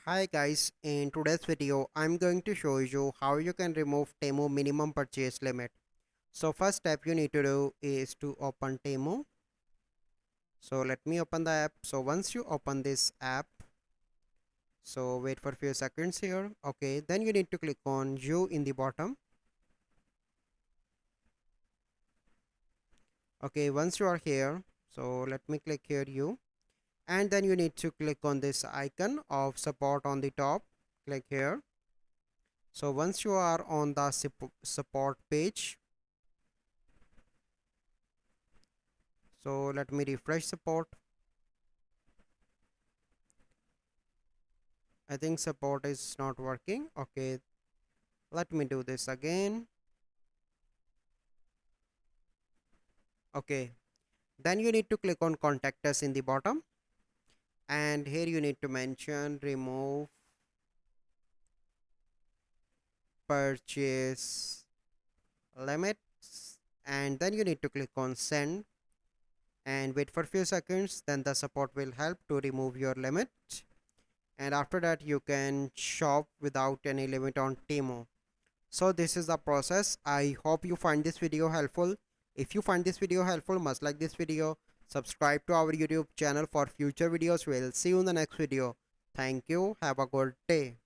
Hi guys, in today's video I'm going to show you how you can remove Temu minimum purchase limit. So first step you need to do is to open Temu. So let me open the app. So once you open this app, so wait for a few seconds here. Okay, then you need to click on you in the bottom. Okay, once you are here, so let me click here you, and then you need to click on this icon of support on the top. Click here. So once you are on the support page, so let me refresh support. I think support is not working. Okay, let me do this again. Okay, then you need to click on contact us in the bottom, and here you need to mention remove purchase limits, and then you need to click on send and wait for few seconds. Then the support will help to remove your limit, and after that you can shop without any limit on Temu. So this is the process. I hope you find this video helpful. If you find this video helpful, must like this video, subscribe to our YouTube channel for future videos. We'll see you in the next video. Thank you. Have a good day.